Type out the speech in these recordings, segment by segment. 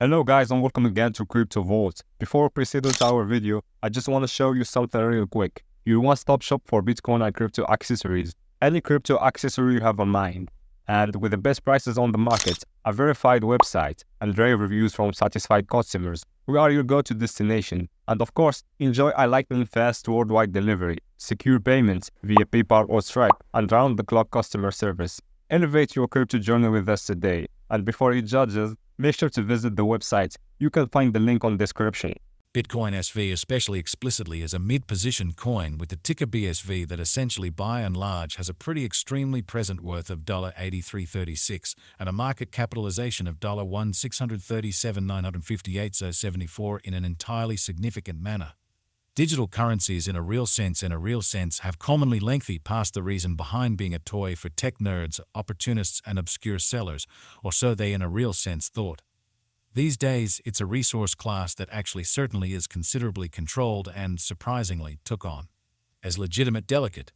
Hello guys and welcome again to Crypto Vault. Before proceeding to our video, I just want to show you something real quick. Your one-stop shop for Bitcoin and crypto accessories. Any crypto accessory you have in mind. And with the best prices on the market, a verified website, and rave reviews from satisfied customers, we are your go-to destination. And of course, enjoy a lightning fast worldwide delivery, secure payments via PayPal or Stripe, and round-the-clock customer service. Elevate your crypto journey with us today. And before you judge us, make sure to visit the website. You can find the link on description. Bitcoin SV especially explicitly is a mid-position coin with the ticker BSV that essentially by and large has a pretty extremely present worth of $83.36 and a market capitalization of $1,637,958.74 in an entirely significant manner. Digital currencies in a real sense have commonly lengthy past the reason behind being a toy for tech nerds, opportunists and obscure sellers, or so they in a real sense thought. These days, it's a resource class that actually certainly is considerably controlled and, surprisingly, took on as legitimate delicate.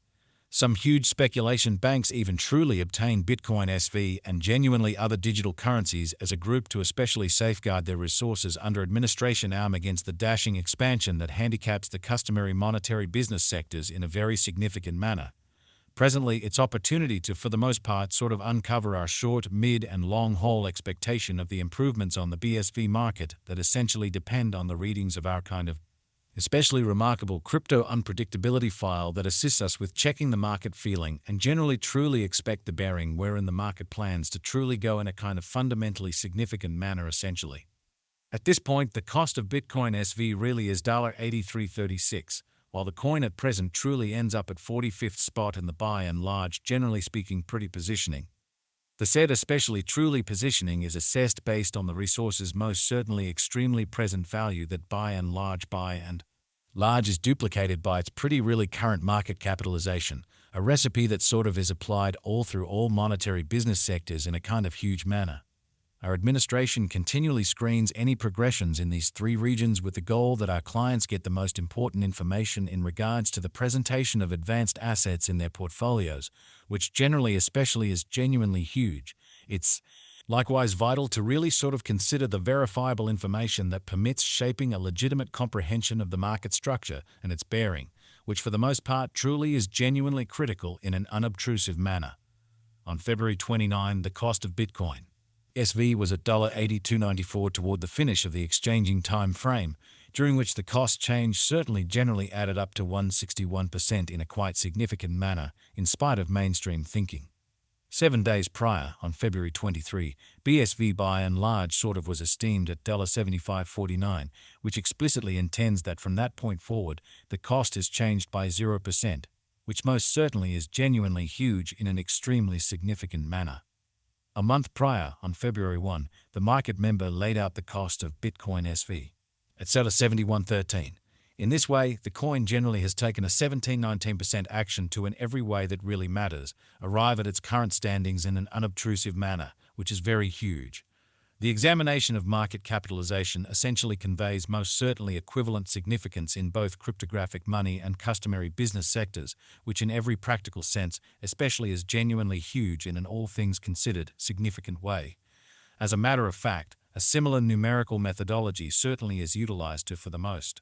Some huge speculation banks even truly obtain Bitcoin SV and genuinely other digital currencies as a group to especially safeguard their resources under administration arm against the dashing expansion that handicaps the customary monetary business sectors in a very significant manner. Presently, it's opportunity to, for the most part, sort of uncover our short, mid, and long-haul expectation of the improvements on the BSV market that essentially depend on the readings of our kind of especially remarkable crypto unpredictability file that assists us with checking the market feeling and generally truly expect the bearing wherein the market plans to truly go in a kind of fundamentally significant manner essentially. At this point, the cost of Bitcoin SV really is $83.36, while the coin at present truly ends up at 45th spot in the by and large, generally speaking, pretty positioning. The said especially truly positioning is assessed based on the resource's most certainly extremely present value that by and large is duplicated by its pretty really current market capitalization, a recipe that sort of is applied all through all monetary business sectors in a kind of huge manner. Our administration continually screens any progressions in these three regions with the goal that our clients get the most important information in regards to the presentation of advanced assets in their portfolios, which generally especially is genuinely huge. It's likewise vital to really sort of consider the verifiable information that permits shaping a legitimate comprehension of the market structure and its bearing, which for the most part truly is genuinely critical in an unobtrusive manner. On February 29, the cost of Bitcoin SV was at $82.94 toward the finish of the exchanging time frame, during which the cost change certainly generally added up to 161% in a quite significant manner, in spite of mainstream thinking. 7 days prior, on February 23, BSV by and large sort of was esteemed at $75.49, which explicitly intends that from that point forward, the cost is changed by 0%, which most certainly is genuinely huge in an extremely significant manner. A month prior, on February 1, the market member laid out the cost of Bitcoin SV at $71.13. In this way, the coin generally has taken a 17–19% action to in every way that really matters, arrive at its current standings in an unobtrusive manner, which is very huge. The examination of market capitalization essentially conveys most certainly equivalent significance in both cryptographic money and customary business sectors, which in every practical sense especially is genuinely huge in an all things considered significant way. As a matter of fact, a similar numerical methodology certainly is utilized to for the most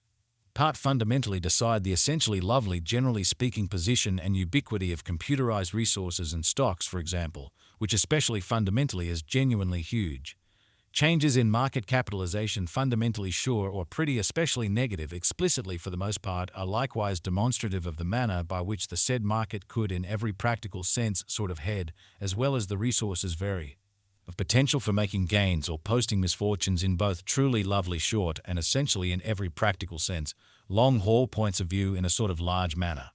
part fundamentally decide the essentially lovely generally speaking position and ubiquity of computerized resources and stocks, for example, which especially fundamentally is genuinely huge. Changes in market capitalization fundamentally sure or pretty especially negative explicitly for the most part are likewise demonstrative of the manner by which the said market could in every practical sense sort of head, as well as the resources vary, of potential for making gains or posting misfortunes in both truly lovely short and essentially in every practical sense, long-haul points of view in a sort of large manner.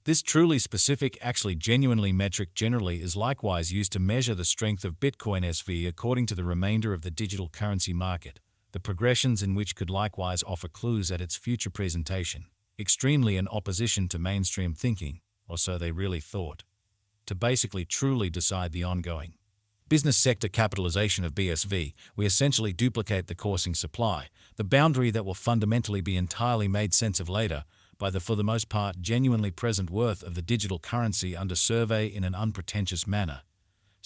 This truly specific, actually genuinely metric generally is likewise used to measure the strength of Bitcoin SV according to the remainder of the digital currency market, the progressions in which could likewise offer clues at its future presentation, extremely in opposition to mainstream thinking, or so they really thought, to basically truly decide the ongoing business sector capitalization of BSV, we essentially duplicate the coursing supply, the boundary that will fundamentally be entirely made sense of later, by the for the most part genuinely present worth of the digital currency under survey in an unpretentious manner.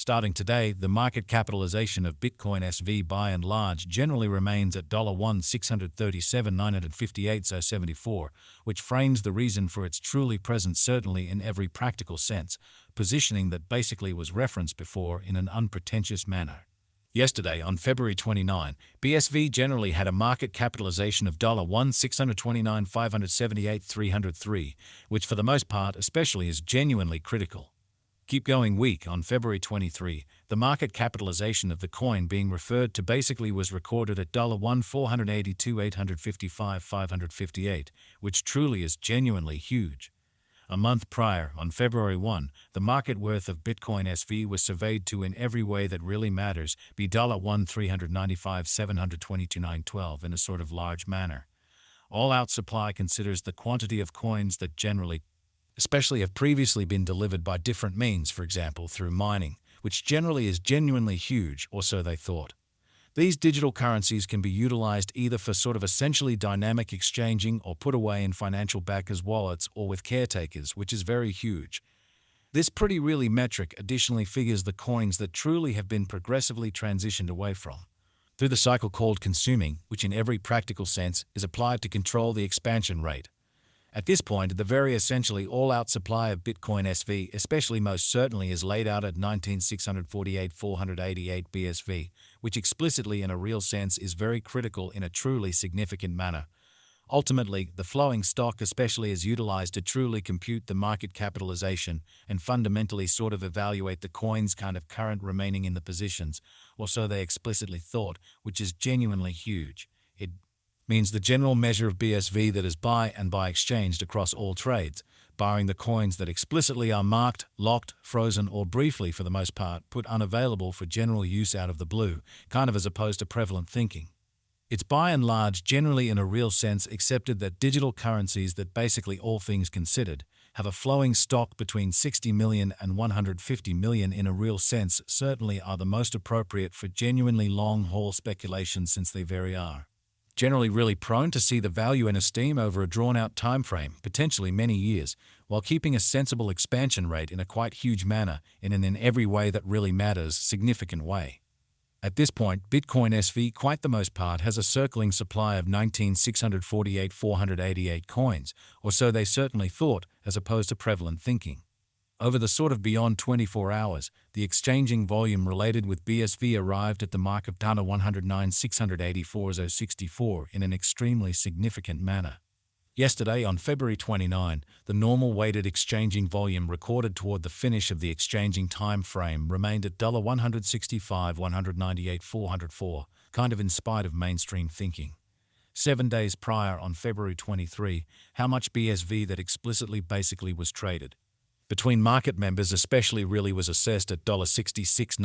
Starting today, the market capitalization of Bitcoin SV by and large generally remains at $1,637,958.74, which frames the reason for its truly presence certainly in every practical sense, positioning that basically was referenced before in an unpretentious manner. Yesterday, on February 29, BSV generally had a market capitalization of $1,629,578,303, which for the most part especially is genuinely critical. Keep going week on February 23, the market capitalization of the coin being referred to basically was recorded at $1,482,855,558, which truly is genuinely huge. A month prior, on February 1, the market worth of Bitcoin SV was surveyed to in every way that really matters be $1,395,722,912 in a sort of large manner. All-out supply considers the quantity of coins that generally especially have previously been delivered by different means, for example, through mining, which generally is genuinely huge, or so they thought. These digital currencies can be utilized either for sort of essentially dynamic exchanging or put away in financial backers' wallets or with caretakers, which is very huge. This pretty really metric additionally figures the coins that truly have been progressively transitioned away from through the cycle called consuming, which in every practical sense is applied to control the expansion rate. At this point, the very essentially all-out supply of Bitcoin SV, especially most certainly, is laid out at 19,648,488 BSV, which explicitly in a real sense is very critical in a truly significant manner. Ultimately, the flowing stock especially is utilized to truly compute the market capitalization and fundamentally sort of evaluate the coin's kind of current remaining in the positions, or so they explicitly thought, which is genuinely huge. It means the general measure of BSV that is buy and buy exchanged across all trades, barring the coins that explicitly are marked, locked, frozen, or briefly, for the most part, put unavailable for general use out of the blue, kind of as opposed to prevalent thinking. It's by and large generally in a real sense accepted that digital currencies that basically all things considered have a flowing stock between 60 million and 150 million in a real sense certainly are the most appropriate for genuinely long-haul speculation, since they very are generally really prone to see the value and esteem over a drawn-out time frame, potentially many years, while keeping a sensible expansion rate in a quite huge manner in an in every way that really matters significant way. At this point, Bitcoin SV, quite the most part, has a circling supply of 19,648,488 coins, or so they certainly thought, as opposed to prevalent thinking. Over the sort of beyond 24 hours, the exchanging volume related with BSV arrived at the mark of $109,684,064 in an extremely significant manner. Yesterday, on February 29, the normal weighted exchanging volume recorded toward the finish of the exchanging time frame remained at $165,198,404, kind of in spite of mainstream thinking. 7 days prior, on February 23, how much BSV that explicitly basically was traded between market members especially really was assessed at $66.